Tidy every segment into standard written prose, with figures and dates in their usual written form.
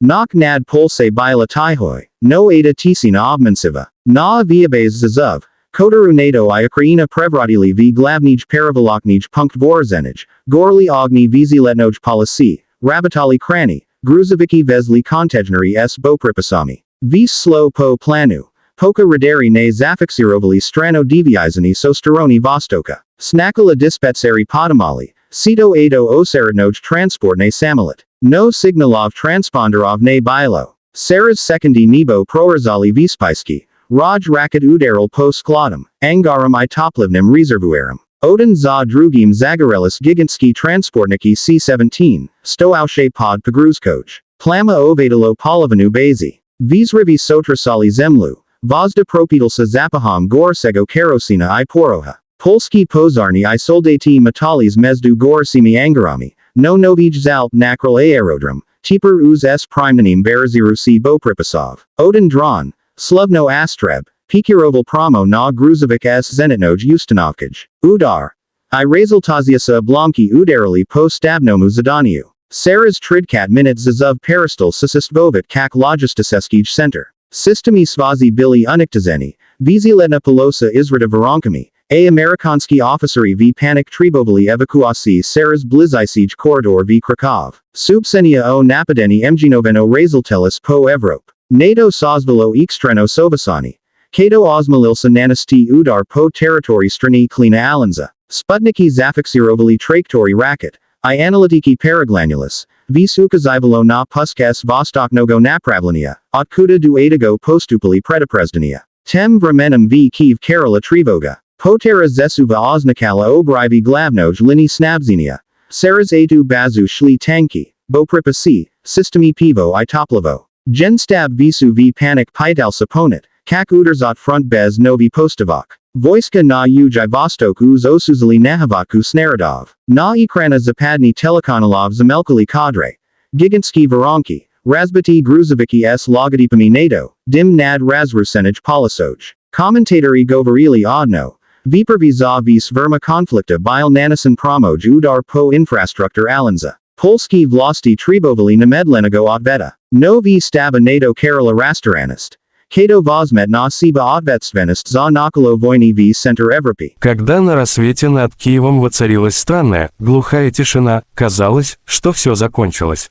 Knock nad polse bila tihoi, no ada tisina obmansiva, na viabes zazov, Kotaru NATO I Ukraina prevratili v glavnij perivoloknij punkt vorzenij, gorli ogni viziletnoj policy, rabitali krani, gruzoviki vezli kontejneri s bopripasami, vis slo po planu, poka radari ne zafixirovali strano deviizani sosteroni vostoka, snakala dispetseri podamali, sito ado oseradnoj transport ne samalit, no signalov transponderov ne bilo, Saras sekondi nebo prorazali vispaiski, Raj raket udaral po skladom, angaram I toplivnim rezervuarum. Odin za drugim zagarelis gigantski transportniki C-17, stoaushe pod pogruzkoj. Plama ovadalo polovanu bazi. Visrivi sotrasali zemlu, vozda propidalsa zapaham gorsego kerosina I poroha. Polski pozarni I soldati metalis mezdu gorsimi angarami, no novij zalp nakral aerodrom, teper uz s primenim barazirusi bopripasov. Odin dron. Slovno astreb, Pikiroval promo na Gruzovic s zenitnoj ustanovkaj. Udar. I raziltaziasa blomki udarali po stabnomu zadaniu. Saras tridkat minut zazov peristal sasistvovit kak logistiseskij center. Sistemi svazi bili uniktazeni, viziletna polosa izrata voronkami, a Amerikanski officeri v panik tribovali evakuasi Saras blizisij corridor v Krakow. Subsenia o napadeni mginoveno raziltelis po Evrop. NATO sozvalo ekstreno sovasani. Kato osmalilsa nanasti udar po territory strani klina alanza. Sputniki zafixirovali traktori raket. I analitiki paraglanulis. Vis ukazivalo na puskas vostoknogo napravlenia. Otkuda du adago postupali predaprezdania. Tem vremenem v Kiev Kerala trivoga. Potera zesuva oznakala obrivi glavnoj lini snabzinia. Saras atu bazu shli tanki. Bopripasi. Systemi pivo I toplavo. Genstab visu v panik pital saponit, kak uderzot front bez novi postavok. Voiska na uj vostok uz osuzali nahavatku snaradov. Na ekrana zapadni telekanalov zamelkali kadre. Gigantski varonki, razbati gruzoviki s logodipami NATO, dim nad razrusenij polisoj. Commentatori govorili odno. Vipervi za vis verma konflikta bil nanasan promoj udar po infrastruktur alanza. Polski vlasti tribovali namedlenego odveta. Novi staba NATO Kerala rastaranist. Kato vozmet na siba odvetstvenist za nakolo vojny v center Evropy. Когда на рассвете над Киевом воцарилась странная, глухая тишина, казалось, что все закончилось.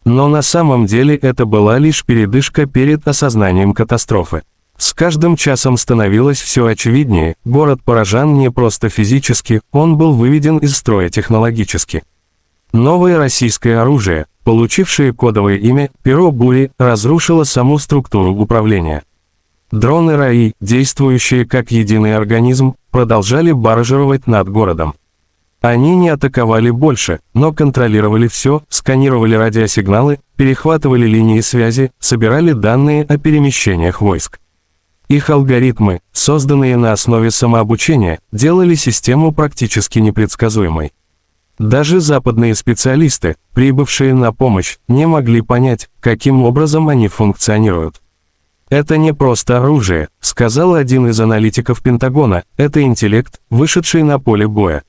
Но на самом деле это была лишь передышка перед осознанием катастрофы. С каждым часом становилось все очевиднее, город поражен не просто физически, он был выведен из строя технологически. Новое российское оружие, получившее кодовое имя «Перо бури», разрушило саму структуру управления. Дроны РАИ, действующие как единый организм, продолжали баражировать над городом. Они не атаковали больше, но контролировали все, сканировали радиосигналы, перехватывали линии связи, собирали данные о перемещениях войск. Их алгоритмы, созданные на основе самообучения, делали систему практически непредсказуемой. Даже западные специалисты, прибывшие на помощь, не могли понять, каким образом они функционируют. «Это не просто оружие», — сказал один из аналитиков Пентагона, «это интеллект, вышедший на поле боя».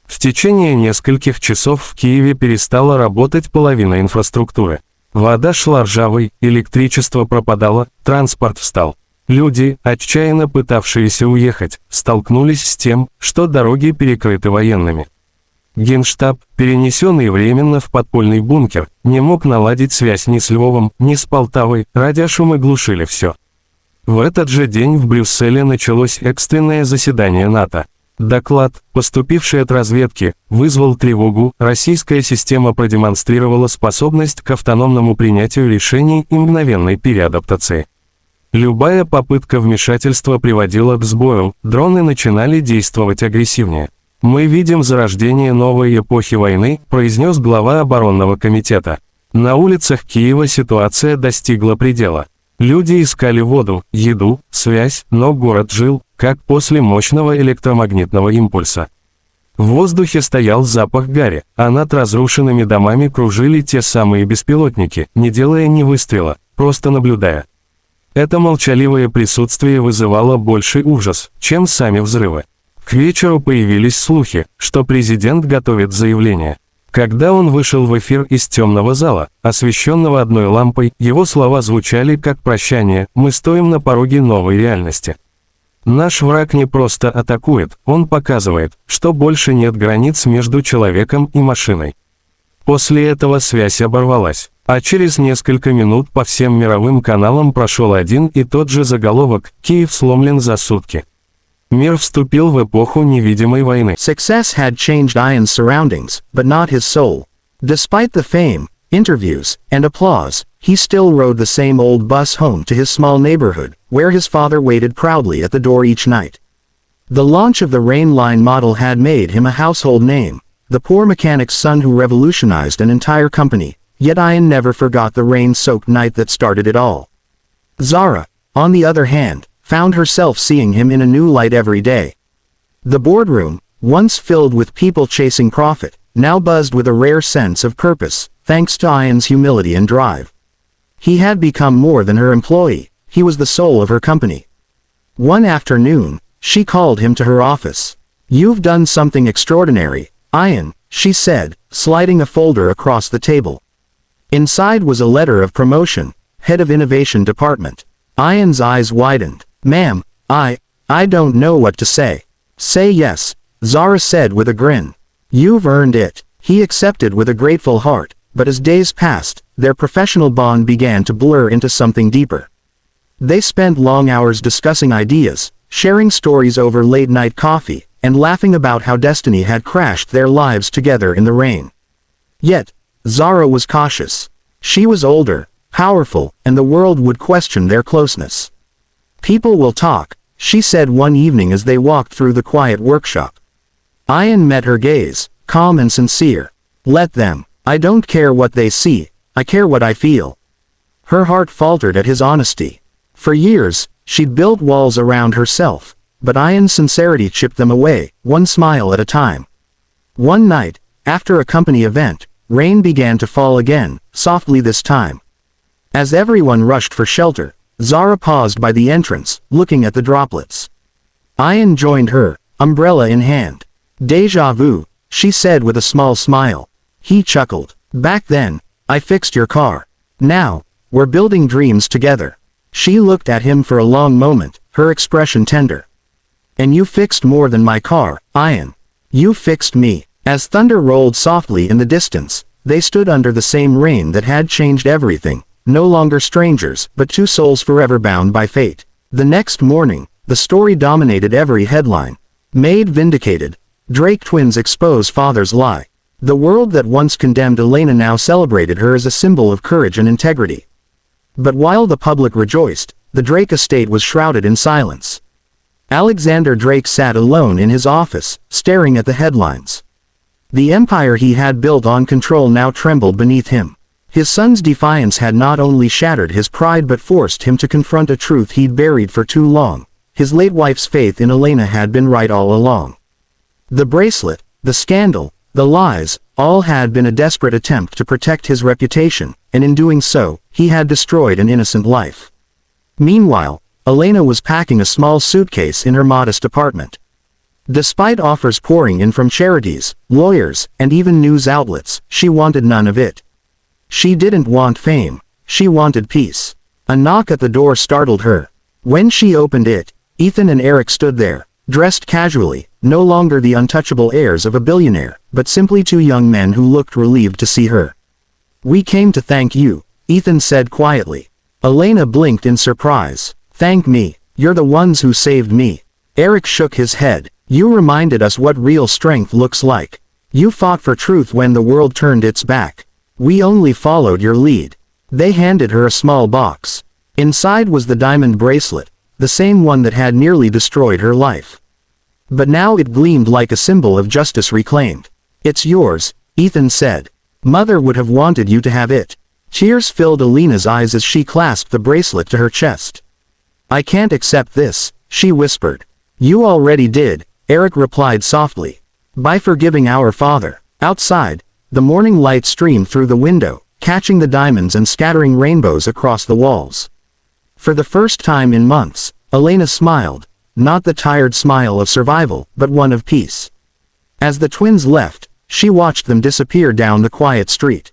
В течение нескольких часов в Киеве перестала работать половина инфраструктуры. Вода шла ржавой, электричество пропадало, транспорт встал. Люди, отчаянно пытавшиеся уехать, столкнулись с тем, что дороги перекрыты военными. Генштаб, перенесенный временно в подпольный бункер, не мог наладить связь ни с Львовом, ни с Полтавой, радиошумы глушили все. В этот же день в Брюсселе началось экстренное заседание НАТО. Доклад, поступивший от разведки, вызвал тревогу, российская система продемонстрировала способность к автономному принятию решений и мгновенной переадаптации. Любая попытка вмешательства приводила к сбою, дроны начинали действовать агрессивнее. «Мы видим зарождение новой эпохи войны», произнес глава оборонного комитета. На улицах Киева ситуация достигла предела. Люди искали воду, еду, связь, но город жил, как после мощного электромагнитного импульса. В воздухе стоял запах гари, а над разрушенными домами кружили те самые беспилотники, не делая ни выстрела, просто наблюдая. Это молчаливое присутствие вызывало больший ужас, чем сами взрывы. К вечеру появились слухи, что президент готовит заявление. Когда он вышел в эфир из темного зала, освещенного одной лампой, его слова звучали как прощание: «Мы стоим на пороге новой реальности». Наш враг не просто атакует, он показывает, что больше нет границ между человеком и машиной. После этого связь оборвалась, а через несколько минут по всем мировым каналам прошел один и тот же заголовок: «Киев сломлен за сутки». Мир вступил в эпоху невидимой войны. Success had changed Ian's surroundings, but not his soul. Despite the fame, interviews, and applause, he still rode the same old bus home to his small neighborhood, where his father waited proudly at the door each night. The launch of the Rain Line model had made him a household name, the poor mechanic's son who revolutionized an entire company, yet Ian never forgot the rain-soaked night that started it all. Zara, on the other hand, found herself seeing him in a new light every day. The boardroom, once filled with people chasing profit, now buzzed with a rare sense of purpose, thanks to Ian's humility and drive. He had become more than her employee, he was the soul of her company. One afternoon, she called him to her office. "You've done something extraordinary, Ian," she said, sliding a folder across the table. Inside was a letter of promotion, head of innovation department. Ian's eyes widened. "Ma'am, I don't know what to say." "Say yes," Zara said with a grin. "You've earned it." He accepted with a grateful heart, but as days passed, their professional bond began to blur into something deeper. They spent long hours discussing ideas, sharing stories over late-night coffee, and laughing about how destiny had crashed their lives together in the rain. Yet, Zara was cautious. She was older, powerful, and the world would question their closeness. "People will talk," she said one evening as they walked through the quiet workshop. Ian met her gaze, calm and sincere. "Let them. I don't care what they see, I care what I feel." Her heart faltered at his honesty. For years, she'd built walls around herself, but Ian's sincerity chipped them away, one smile at a time. One night, after a company event, rain began to fall again, softly this time. As everyone rushed for shelter, Zara paused by the entrance, looking at the droplets. Ian joined her, umbrella in hand. "Déjà vu," she said with a small smile. He chuckled. "Back then, I fixed your car. Now, we're building dreams together." She looked at him for a long moment, her expression tender. "And you fixed more than my car, Ian. You fixed me." As thunder rolled softly in the distance, they stood under the same rain that had changed everything, no longer strangers, but two souls forever bound by fate. The next morning, the story dominated every headline. Maid vindicated. Drake twins expose father's lie. The world that once condemned Elena now celebrated her as a symbol of courage and integrity. But while the public rejoiced, the Drake estate was shrouded in silence. Alexander Drake sat alone in his office, staring at the headlines. The empire he had built on control now trembled beneath him. His son's defiance had not only shattered his pride but forced him to confront a truth he'd buried for too long. His late wife's faith in Elena had been right all along. The bracelet, the scandal, the lies, all had been a desperate attempt to protect his reputation, and in doing so, he had destroyed an innocent life. Meanwhile, Elena was packing a small suitcase in her modest apartment. Despite offers pouring in from charities, lawyers, and even news outlets, she wanted none of it. She didn't want fame, she wanted peace. A knock at the door startled her. When she opened it, Ethan and Eric stood there, dressed casually, no longer the untouchable heirs of a billionaire, but simply two young men who looked relieved to see her. "We came to thank you," Ethan said quietly. Elena blinked in surprise. "Thank me, you're the ones who saved me." Eric shook his head. "You reminded us what real strength looks like. You fought for truth when the world turned its back. We only followed your lead." They handed her a small box. Inside was the diamond bracelet, the same one that had nearly destroyed her life. But now it gleamed like a symbol of justice reclaimed. "It's yours," Ethan said. "Mother would have wanted you to have it." Tears filled Elena's eyes as she clasped the bracelet to her chest. "I can't accept this," she whispered. "You already did," Eric replied softly. "By forgiving our father." Outside, the morning light streamed through the window, catching the diamonds and scattering rainbows across the walls. For the first time in months, Elena smiled, not the tired smile of survival, but one of peace. As the twins left, She watched them disappear down the quiet street.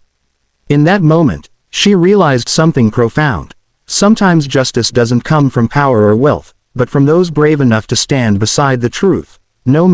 In that moment, she realized something profound. Sometimes justice doesn't come from power or wealth, but from those brave enough to stand beside the truth, no